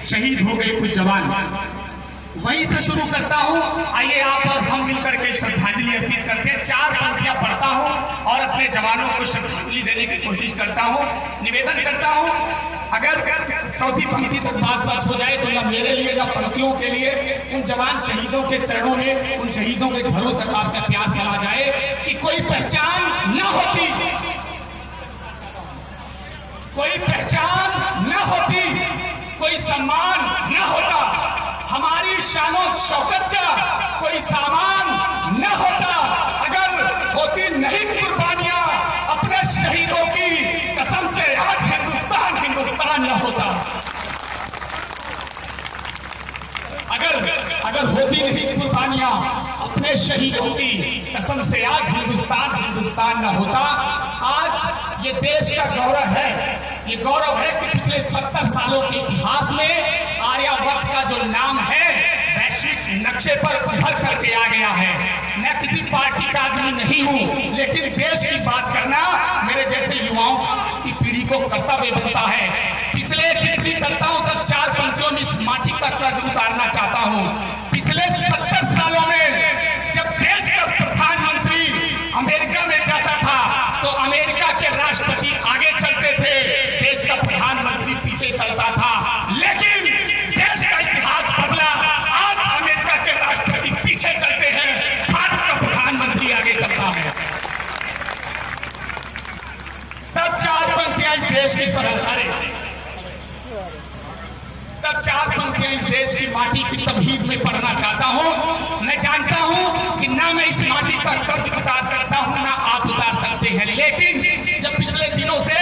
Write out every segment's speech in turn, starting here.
शहीद हो गए कुछ जवान। वहीं से शुरू करता हूं। आइए आप और हम मिलकर के श्रद्धांजलि अर्पित करते हैं। 4 पंक्तियां पढ़ता हूं और अपने जवानों को श्रद्धांजलि देने की कोशिश करता हूं। निवेदन करता हूं, अगर चौथी पंक्ति तक बात सच हो जाए तो न मेरे लिए न पंक्तियों के लिए उन जवान शहीदों के चरणों में, उन शहीदों के घरों तक आपका प्यार चला जाए कि कोई पहचान न होती, कोई पहचान न होती, कोई सम्मान न होता, हमारी शानो शौकत का कोई सामान न होता, अगर होती नहीं कुर्बानियां अपने शहीदों की, कसम से आज हिंदुस्तान हिंदुस्तान न होता। अगर होती नहीं कुर्बानियां अपने शहीदों की, कसम से आज हिंदुस्तान हिंदुस्तान न होता। आज ये देश का गौरव है, ये गौरव है कि पिछले 70 सालों के इतिहास में आर्यावर्त का जो नाम है वैश्विक नक्शे पर उभर करके आ गया है। मैं किसी पार्टी का आदमी नहीं हूं, लेकिन देश की बात करना मेरे जैसे युवाओं का, आज की पीढ़ी को कर्तव्य बनता है। पिछले टिप्पणी करता हूं तब 4 पंक्तियों में इस माटी का कर्ज उतारना चाहता हूं। पिछले 70 सालों में जब देश का प्रधानमंत्री अमेरिका में जाता था तो अमेरिका के राष्ट्रपति आगे चलते थे, देश का प्रधानमंत्री पीछे चलता था। लेकिन देश का इतिहास बदला, आज अमेरिका के राष्ट्रपति पीछे चलते हैं, भारत का प्रधानमंत्री आगे चलता है। तब 4 पंक्तियां इस देश की तब 4 पंक्तियां इस देश की माटी की तमहीद में पढ़ना चाहता हूं। मैं जानता हूं कि ना मैं इस माटी का कर्ज उतार सकता हूं, ना आप उतार सकते हैं, लेकिन जब पिछले दिनों से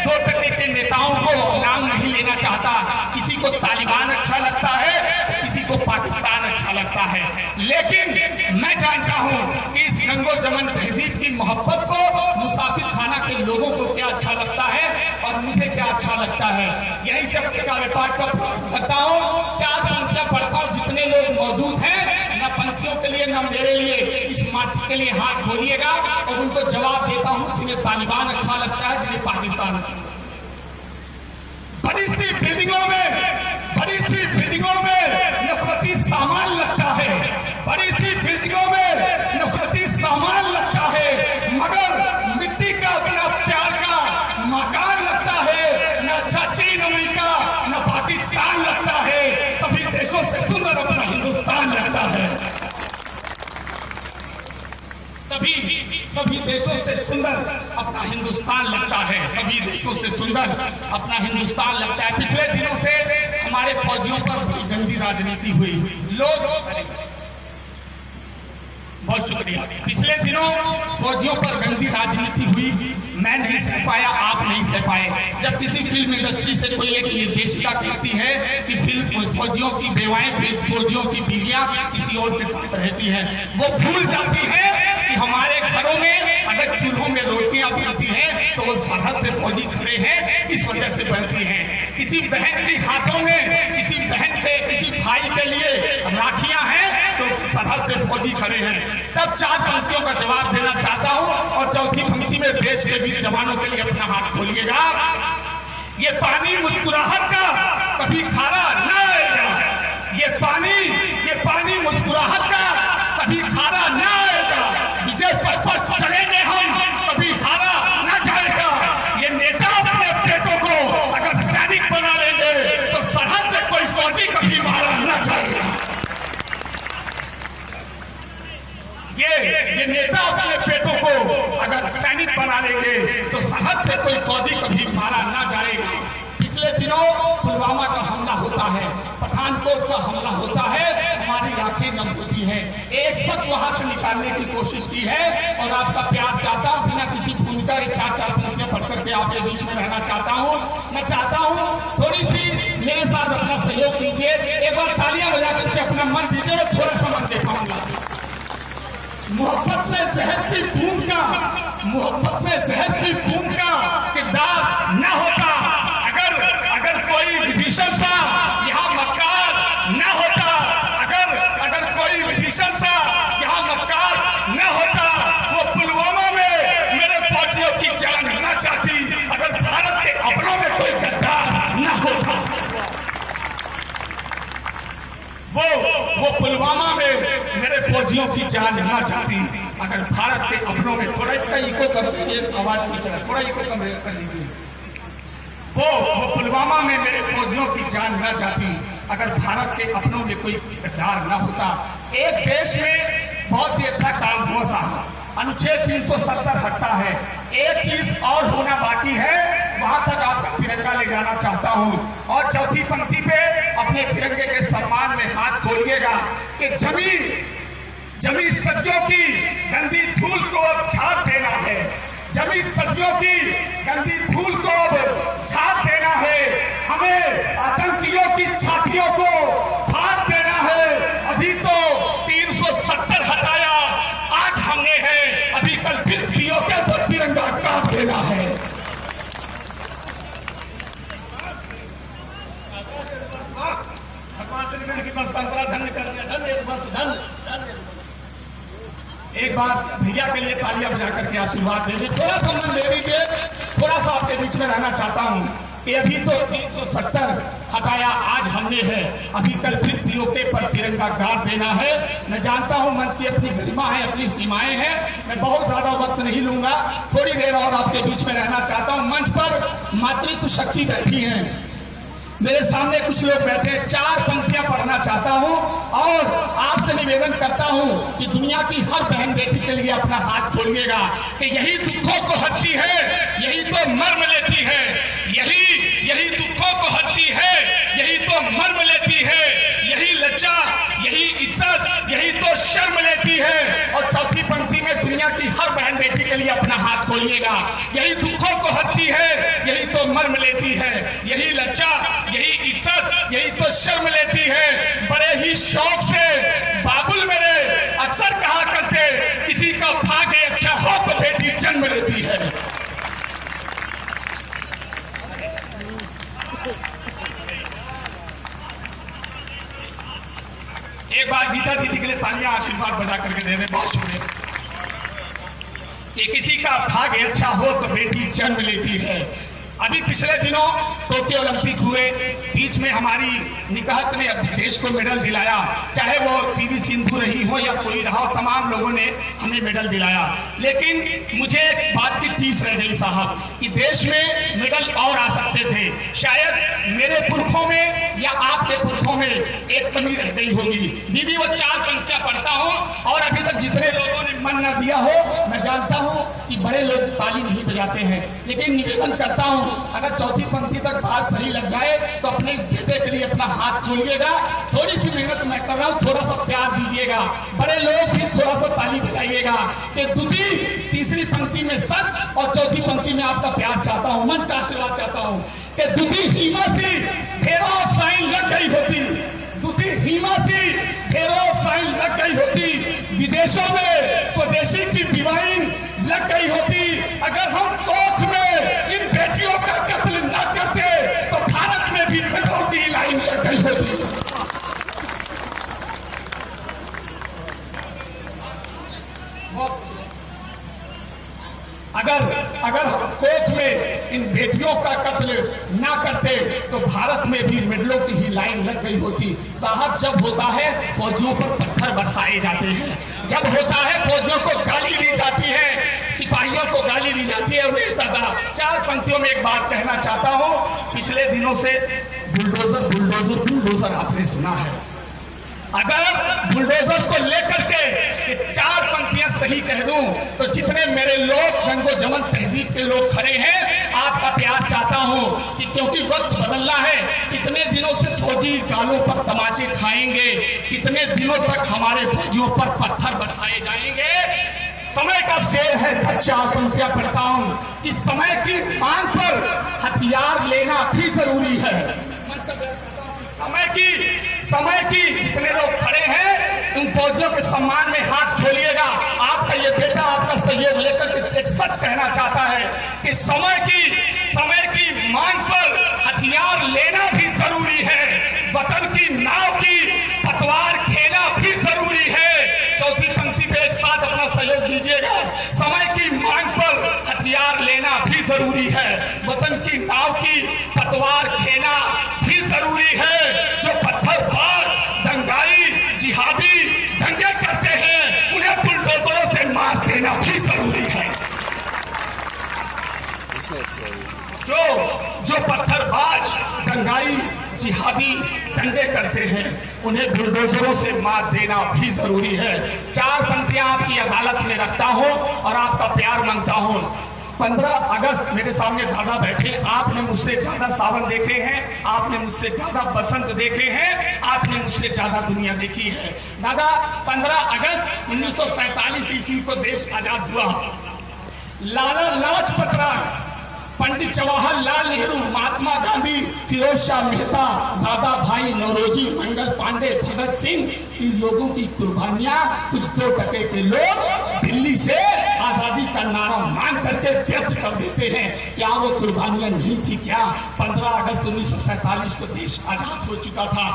2 टके के नेताओं को नाम नहीं लेना चाहता, किसी को तालिबान अच्छा लगता है तो किसी को पाकिस्तान अच्छा लगता है, लेकिन मैं जानता हूं कि इस रंगो जमन तहजीब की मोहब्बत को मुसाफिर खाना के लोगों को क्या अच्छा लगता है और मुझे क्या अच्छा लगता है। यही सब काव्य पाठ का करता हूं। 4 पंक्तियां पढ़ता हूं। जितने लोग मौजूद हैं, न पंक्तियों के लिए न मेरे लिए, इस माटी के लिए हाथ खोलिएगा और उनको जवाब देता हूं जिन्हें तालिबान अच्छा लगता है, जिन्हें पाकिस्तान अच्छा लगता है। बड़ी सी बिल्डिंगों में नफरती सामान लगता है, बड़ी सी बिल्डिंगों में नफरती सामान लगता है, मगर मिट्टी का अपना प्यार का मकान लगता है। न अच्छा चीन अमेरिका न पाकिस्तान लगता है, सभी देशों से सुंदर अपना हिंदुस्तान लगता है। सभी देशों से सुंदर अपना हिंदुस्तान लगता है, सभी देशों से सुंदर अपना हिंदुस्तान लगता है। पिछले दिनों से हमारे फौजियों पर बड़ी गंदी राजनीति हुई। बहुत शुक्रिया। पिछले दिनों फौजियों पर गंदी राजनीति हुई, मैं नहीं सह पाया, आप नहीं सह पाए। जब किसी फिल्म इंडस्ट्री से कोई एक निर्देशिका कहती है कि फिल्म फौजियों की बेवाएं, फौजियों की बीवियां किसी और के साथ रहती हैं, वो भूल जाती है कि हमारे घरों में अगर चूल्हों में रोटियां बनती हैं तो वो सरहद पे फौजी खड़े हैं, इस वजह से बनती हैं। किसी बहन के हाथों में, किसी बहन के, किसी भाई के लिए राखियां हैं तो सरहद पे फौजी खड़े हैं। तब 4 पंक्तियों का जवाब देना चाहता हूं और चौथी पंक्ति में देश के वीर जवानों के लिए अपना हाथ खोलिएगा। ये पानी मुस्कुराहट का कभी खारा न आएगा, ये पानी मुस्कुराहट का कभी खारा न आएगा, विजय पथ पर चलेंगे हम, कभी हारा न जाएगा। ये नेता अपने बेटों को अगर सैनिक बना लेंगे तो सरहद पे कोई फौजी कभी मारा न जाएगा। ये नेता अपने बेटों को अगर सैनिक बना लेंगे तो सरहद पे कोई फौजी कभी मारा ना जाएगा। पिछले दिनों पुलवामा का हमला होता है, पठानकोट का हमला होता है, हमारी आंखें नम होती हैं। एक सच वहां से निकालने की कोशिश की है और आपका प्यार चाहता हूं, बिना किसी भूमिका के 4 पंक्तियां पढ़ करके आपके बीच में रहना चाहता हूं। मैं चाहता हूं थोड़ी सी मेरे साथ अपना सहयोग दीजिए, एक बार तालियां बजा करके अपना मन दीजिए, मैं थोड़ा सा मन दे पाऊंगा। मोहब्बत में जहर की बूंद का किरदार न होता, अगर कोई विभीषण सा यहाँ मक्कार न होता, अगर कोई विभीषण सा यहाँ मक्कार न होता, वो पुलवामा में मेरे फौजियों की जान न चाहती, अगर भारत के अपनों में कोई गद्दार न होता। वो पुलवामा में मेरे फौजियों की जान ना जाती अगर भारत के अपनों में, थोड़ा इसका इको कर दीजिए, आवाज नहीं चला, थोड़ा इको कम कर दीजिए। वो पुलवामा में मेरे फौजियों की जान न जाती अगर भारत के अपनों में कोई गद्दार न होता। एक देश में बहुत ही अच्छा काम हुआ साहब, अनुच्छेद 370 हटता है। एक चीज और होना बाकी है, वहां तक आपका तिरंगा ले जाना चाहता हूं। और चौथी पंक्ति पे अपने तिरंगे के सम्मान में हाथ खोलिएगा कि जमी सदियों की गंदी धूल को अब झाड़ देना है, जमी सदियों की गंदी धूल को अब झाड़ देना है, हमें आतंकियों की छातियों को फाड़ देना है। अभी तो 370 हटाया, आज हमने है, अभी कल फिर पीओके पर तिरंगा काट देना है। भगवान श्री कृष्ण की परंपरा धन्य कर दिया, धन्य। एक बार भैया के लिए तालियां बजा करके आशीर्वाद दे दीजिए, थोड़ा सा मन दे दीजिए, थोड़ा सा आपके बीच में रहना चाहता हूं कि अभी तो 370 हटाया, आज हमने है, अभी कल फिर पीओके पर तिरंगा गाड़ देना है। मैं जानता हूं मंच की अपनी गरिमा है, अपनी सीमाएं हैं, मैं बहुत ज्यादा वक्त नहीं लूंगा, थोड़ी देर और आपके बीच में रहना चाहता हूं। मंच पर मातृत्व शक्ति बैठी है, मेरे सामने कुछ लोग बैठे, 4 पंक्तियां पढ़ना चाहता हूं और आपसे निवेदन करता हूं कि दुनिया की हर बहन बेटी के लिए अपना हाथ खोलिएगा कि यही दुखों को हरती है, यही तो मर्म लेती है, यही दुखों को हरती है, यही तो मर्म लेती है, यही लज्जा, यही इज्जत, यही तो शर्म लेती है। और चौथी पंक्ति में दुनिया की हर बहन बेटी के लिए अपना हाथ खोलिएगा, यही दुखों को हरती है, यही तो मर्म लेती है, यही लज्जा, यही इज्जत, यही तो शर्म लेती है। बड़े ही शौक से बाबुल मेरे अक्सर कहा करते, किसी का भाग्य अच्छा हो तो बेटी जन्म लेती है। एक बार गीता दीदी के लिए तालियां आशीर्वाद बजा करके दे रहे, बहुत शुक्रिया। कि किसी का भाग्य अच्छा हो तो बेटी जन्म लेती है। अभी पिछले दिनों टोक्यो ओलंपिक हुए, बीच में हमारी निकाहत ने देश को मेडल दिलाया, चाहे वो पीवी सिंधु रही हो या कोई रहा हो, तमाम लोगों ने हमें मेडल दिलाया। लेकिन मुझे एक बात की टीस रह गई साहब कि देश में मेडल और आ सकते थे, शायद मेरे पुरखों में या आपके पुरखों में एक कमी रह गई होगी। दीदी वो 4 पंक्तियां पढ़ता हूं और अभी तक जितने लोगों ने मन न दिया हो, मैं जानता हूं कि बड़े लोग ताली नहीं बजाते हैं, लेकिन निवेदन करता हूं अगर चौथी पंक्ति तक बात सही लग जाए तो अपने इस बेटे के लिए अपना हाथ खोलिएगा। थोड़ी सी मेहनत मैं कर रहा हूं, थोड़ा सा प्यार दीजिएगा, बड़े लोग भी थोड़ा सा ताली बजाइएगा कि दुदी तीसरी पंक्ति में सच और चौथी पंक्ति में आपका प्यार चाहता हूं, मंच का आशीर्वाद चाहता हूं कि दुदी हीमा सी ढेरों साइन लग गई होती, दुदी हीमा सी ढेरों साइन लग गई होती, विदेशों में स्वदेशी की विवाइन लग गई होती, अगर हम कोख में इन बेटियों का कत्ल न करते तो भारत में भी मेडलों की लाइन लग गई होती। अगर हम कोच में इन बेटियों का कत्ल ना करते तो भारत में भी मेडलों की ही लाइन लग गई होती। साहब जब होता है फौजियों पर पत्थर बरसाए जाते हैं, जब होता है फौजियों को गाली दी जाती है, सिपाहियों को गाली दी जाती है। उमेश दादा 4 पंक्तियों में एक बात कहना चाहता हूं, पिछले दिनों से बुलडोजर बुलडोजर बुलडोजर आपने सुना है, अगर बुलडोजर को लेकर के ये 4 पंक्तियां सही कह दूं तो जितने मेरे लोग गंगो जमन तहजीब के लोग खड़े हैं, आपका प्यार चाहता हूं कि क्योंकि वक्त बदलना है, कितने दिनों से फौजी गालों पर तमाचे खाएंगे, कितने दिनों तक हमारे फौजियों पर पत्थर बरसाए जाएंगे। समय का शेर है, 4 पंक्तियां पढ़ता हूं कि समय की मांग पर हथियार लेना भी जरूरी है। समय की जितने लोग खड़े हैं उन फौजियों के सम्मान में हाथ खोलिएगा। आपका ये बेटा आपका सहयोग लेकर के एक सच कहना चाहता है कि समय की मांग पर हथियार लेना भी जरूरी है, वतन की नाव की पतवार खेना भी जरूरी है। चौथी पंक्ति पे एक साथ अपना सहयोग दीजिएगा। समय की मांग पर हथियार लेना भी जरूरी है, वतन की नाव की पतवार खेना भी जरूरी है। जो पत्थरबाज, दंगाई, जिहादी जिहादी दंगे करते हैं उन्हें बुलडोजरों से मार देना भी जरूरी है। 4 पंक्तियां आपकी अदालत में रखता हूं और आपका प्यार मांगता हूं। 15 अगस्त मेरे सामने दादा बैठे, आपने मुझसे ज्यादा सावन देखे हैं, आपने मुझसे ज्यादा बसंत देखे हैं, आपने मुझसे ज्यादा दुनिया देखी है। दादा 15 अगस्त 1947 ईस्वी को देश आजाद हुआ। लाला लाजपत राय, पंडित जवाहरलाल नेहरू, महात्मा गांधी, फिरोज शाह मेहता, दादा भाई नौरोजी, मंगल पांडे, भगत सिंह, इन लोगों की कुर्बानियां कुछ 2% के लोग दिल्ली से आजादी का नारा मांग करके व्यक्त कर देते हैं। क्या वो कुर्बानियां नहीं थी? क्या 15 अगस्त 1947 को देश आजाद हो चुका था।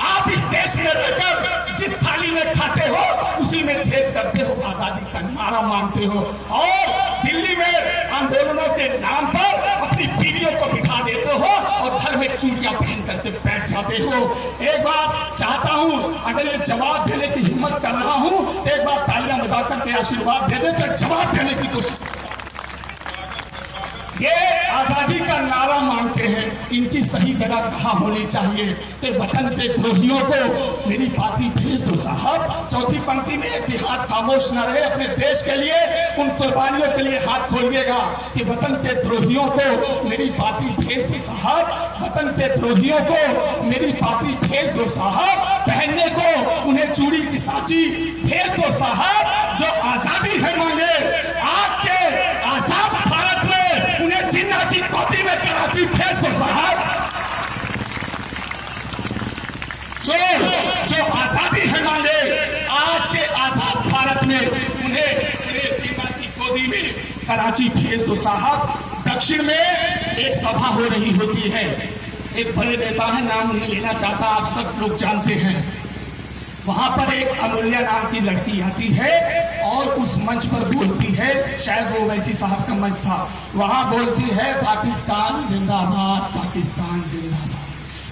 आप इस देश में रहकर जिस थाली में खाते हो उसी में छेद करते हो, आजादी का नारा मांगते हो और दिल्ली में आंदोलनों के नाम पर अपनी बीवियों को बिठा देते हो और घर में चूड़ियां पहन करके बैठ जाते हो। एक बात चाहता हूं, अगर ये जवाब देने की हिम्मत कर रहा हूं तो एक बार तालियां बजा करके आशीर्वाद दे दे कि जवाब देने की कोशिश। ये आजादी का नारा मांगते हैं, इनकी सही जगह कहाँ होनी चाहिए कि वतन के द्रोहियों को मेरी पार्टी भेज दो साहब। चौथी पंक्ति में एक भी हाथ खामोश न रहे अपने देश के लिए, उन कुर्बानियों के लिए हाथ खोलिएगा कि वतन के द्रोहियों को मेरी पार्टी भेज दो साहब, वतन के द्रोहियों को मेरी पार्टी भेज दो साहब, पहनने को उन्हें चूड़ी की सांची भेज दो साहब। जो आजादी है मांगे आज के आजाद भारत में उन्हें जिन्ना की गोदी में कराची भेज दो साहब। जो आजादी है मांगे आज के आजाद भारत में उन्हें जिन्ना की गोदी में कराची भेज दो साहब। दक्षिण में एक सभा हो रही होती है, एक बड़े नेता है, नाम नहीं लेना चाहता, आप सब लोग जानते हैं। वहां पर एक अमूल्या नाम की लड़की आती है और उस मंच पर बोलती है, शायद वो वैसी साहब का मंच था, वहां बोलती है पाकिस्तान जिंदाबाद, पाकिस्तान जिंदाबाद।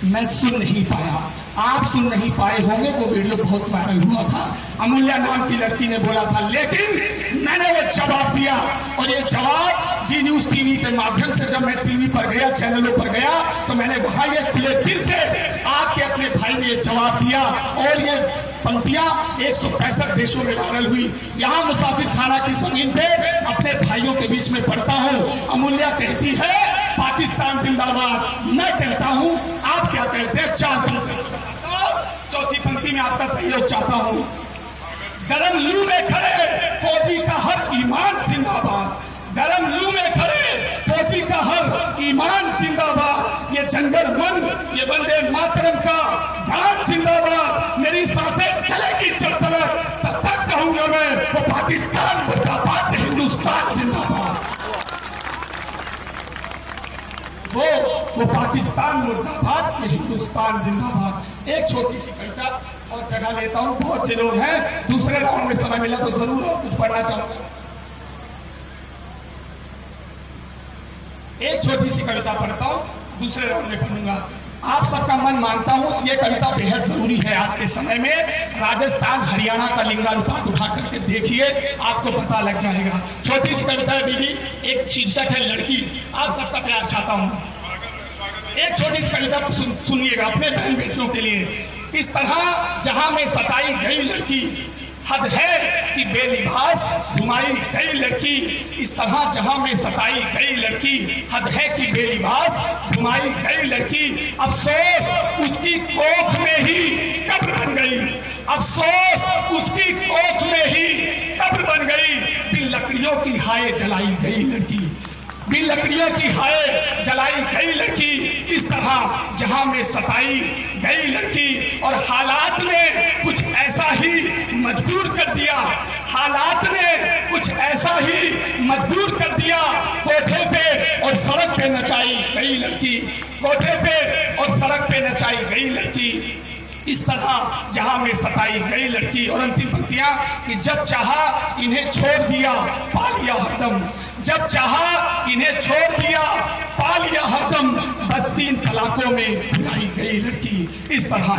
मैं सुन नहीं पाया, आप सुन नहीं पाए होंगे, वो वीडियो बहुत वायरल हुआ था। अमूल्या नाम की लड़की ने बोला था, लेकिन मैंने वो जवाब दिया और ये जवाब जी न्यूज टीवी के माध्यम से जब मैं टीवी पर गया, चैनलों पर गया, तो मैंने वहां ये खुले दिल से आपके अपने भाई ने ये जवाब दिया और ये पंक्तियां 165 देशों में वायरल हुई। यहाँ मुसाफिर खाना की जमीन पे अपने भाइयों के बीच में पढ़ता हूँ, अमूल्या कहती है पाकिस्तान जिंदाबाद। मैं कहता हूँ, आप क्या कहते हैं? 4 पंक्ति, चौथी पंक्ति में आपका सहयोग चाहता हूँ। गरम लू में खड़े फौजी का हर ईमान जिंदाबाद, गरम लू में खड़े फौजी का हर ईमान जिंदाबाद। ये जंगल मन, ये वंदे मातरम का गान जिंदाबाद। मेरी सांसें चलेगी जब तक कहूंगा मैं, वो पाकिस्तान मुर्दाबाद, हिंदुस्तान जिंदाबाद। वो पाकिस्तान मुर्दाबाद, ये हिंदुस्तान जिंदाबाद। एक छोटी सी कविता और जगह लेता हूं, बहुत से लोग हैं, दूसरे राउंड में समय मिला तो जरूर और कुछ पढ़ना चाहूंगा। एक छोटी सी कविता पढ़ता हूं, दूसरे राउंड में पढ़ूंगा। आप सबका मन मानता हूं ये कविता बेहद जरूरी है आज के समय में। राजस्थान हरियाणा का लिंगानुपात उठा करके देखिए, आपको पता लग जाएगा। छोटी सी कविता है दीदी, एक शीर्षक है लड़की। आप सबका प्यार चाहता हूं, एक छोटी सी कविता सुनिएगा अपने बहन बेटियों के लिए। इस तरह जहां में सताई गई लड़की, हद है कि बेलिबास घुमाई गई लड़की। इस तरह जहां में सताई गई लड़की, हद है कि बेलिबास घुमाई गई लड़की। अफसोस उसकी कोख में ही कब्र बन गई, अफसोस उसकी कोख में ही कब्र बन गई। बिन लकड़ियों की हाय जलाई गई लड़की, बिन लकड़ियों की हाय जलाई गई लड़की। इस तरह जहां में सताई गई लड़की और हालात ने कुछ ऐसा ही मजबूर कर दिया, हालात ने कुछ ऐसा ही मजबूर कर दिया। कोठे पे और सड़क पे नचाई गई लड़की, कोठे पे और सड़क पे नचाई गई लड़की। इस तरह जहां में सताई गई लड़की। और अंतिम पंक्तियां कि जब चाहा इन्हें छोड़ दिया पा लिया हरदम, जब चाहा इन्हें छोड़ दिया पा लिया हरदम। बस 3 तलाकों में भुलाई गई लड़की। इस तरह